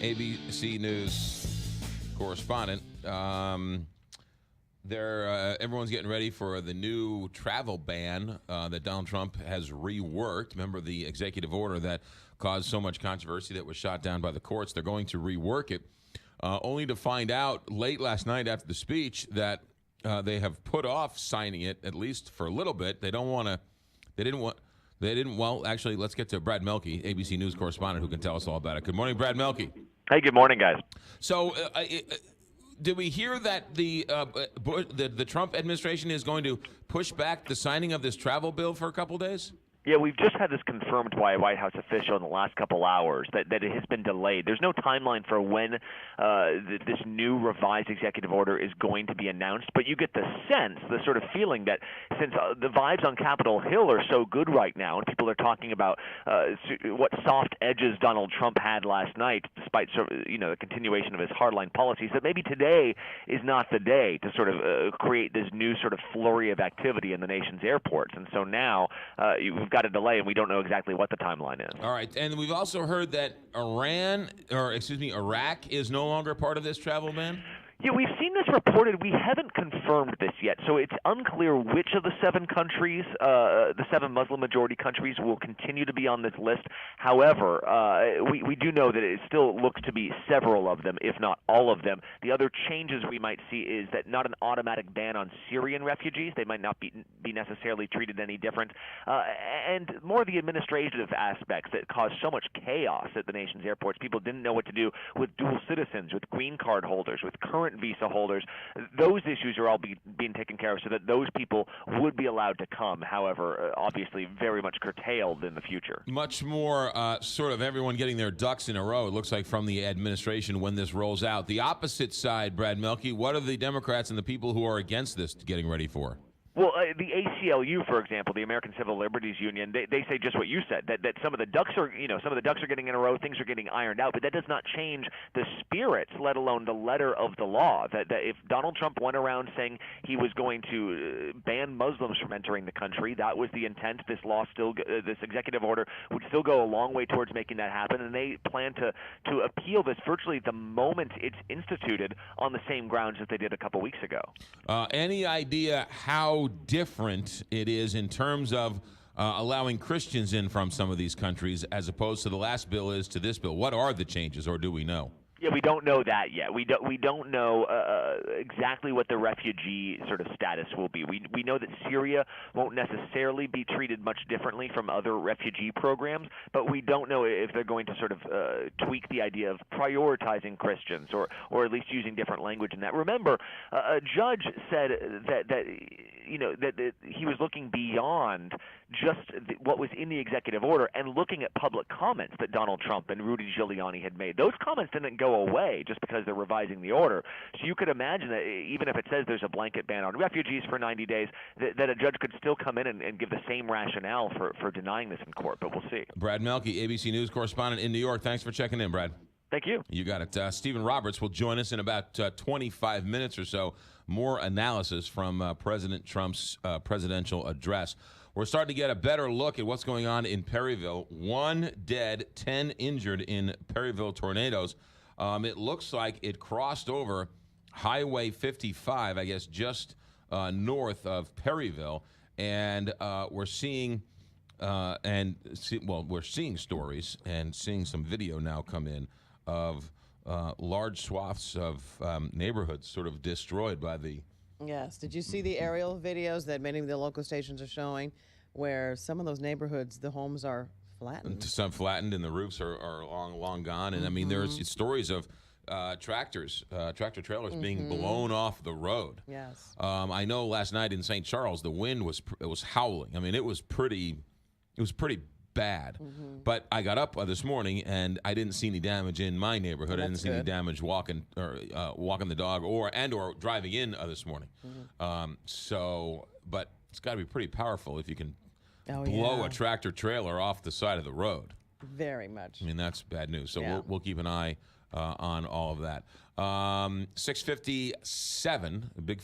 ABC News correspondent. Everyone's getting ready for the new travel ban that Donald Trump has reworked. Remember the executive order that caused so much controversy that was shot down by the courts? They're going to rework it, only to find out late last night after the speech that they have put off signing it, at least for a little bit. They didn't. Well, actually, let's get to Brad Melke, ABC News correspondent, who can tell us all about it. Good morning, Brad Melke. Hey, good morning, guys. So, did we hear that the Trump administration is going to push back the signing of this travel bill for a couple days? Yeah, we've just had this confirmed by a White House official in the last couple hours that it has been delayed. There's no timeline for when this new revised executive order is going to be announced, but you get the sense, the sort of feeling that since the vibes on Capitol Hill are so good right now, and people are talking about what soft edges Donald Trump had last night, despite the continuation of his hardline policies, that maybe today is not the day to sort of create this new sort of flurry of activity in the nation's airports. And so now we've got a delay, and we don't know exactly what the timeline is. All right, and we've also heard that Iraq is no longer part of this travel ban? Yeah, we've seen this reported. We haven't confirmed this yet, so it's unclear which of the 7 countries, the 7 Muslim-majority countries, will continue to be on this list. However, we do know that it still looks to be several of them, if not all of them. The other changes we might see is that not an automatic ban on Syrian refugees. They might not be necessarily treated any different. And more the administrative aspects that caused so much chaos at the nation's airports. People didn't know what to do with dual citizens, with green card holders, with current visa holders. Those issues are all being taken care of so that those people would be allowed to come. However, obviously very much curtailed in the future. Much more sort of everyone getting their ducks in a row, it looks like, from the administration when this rolls out. The opposite side, Brad Melke, what are the Democrats and the people who are against this getting ready for? Well, the ACLU, for example, the American Civil Liberties Union, they say just what you said, that some of the ducks are getting in a row, things are getting ironed out, but that does not change the spirit, let alone the letter of the law. That if Donald Trump went around saying he was going to ban Muslims from entering the country, that was the intent. This executive order would still go a long way towards making that happen, and they plan to appeal this virtually the moment it's instituted on the same grounds that they did a couple weeks ago. Any idea how different it is in terms of allowing Christians in from some of these countries as opposed to the last bill is to this bill? What are the changes, or do we know? Yeah, we don't know that yet. We don't know exactly what the refugee sort of status will be. We know that Syria won't necessarily be treated much differently from other refugee programs, but we don't know if they're going to sort of tweak the idea of prioritizing Christians or at least using different language in that. Remember, a judge said that he was looking beyond just what was in the executive order and looking at public comments that Donald Trump and Rudy Giuliani had made. Those comments didn't go away just because they're revising the order. So you could imagine that even if it says there's a blanket ban on refugees for 90 days, that a judge could still come in and give the same rationale for denying this in court, but we'll see. Brad Melke, ABC News correspondent in New York. Thanks for checking in, Brad. Thank you. You got it. Stephen Roberts will join us in about 25 minutes or so. More analysis from President Trump's presidential address. We're starting to get a better look at what's going on in Perryville. 1 dead, 10 injured in Perryville tornadoes. It looks like it crossed over Highway 55, I guess, just north of Perryville, and we're seeing stories and seeing some video now come in of large swaths of neighborhoods sort of destroyed by the. Yes. Did you see the aerial videos that many of the local stations are showing where some of those neighborhoods, the homes are flattened? Some flattened and the roofs are long gone. And I mean, there's stories of tractor trailers being blown off the road. Yes. I know last night in St. Charles, the wind was howling. I mean, it was pretty bad. But I got up this morning and I didn't see any damage in my neighborhood. I didn't see any damage walking the dog or driving in this morning. But it's got to be pretty powerful if you can blow a tractor trailer off the side of the road. Very much. I mean, that's bad news. So we'll keep an eye on all of that. 6:57, big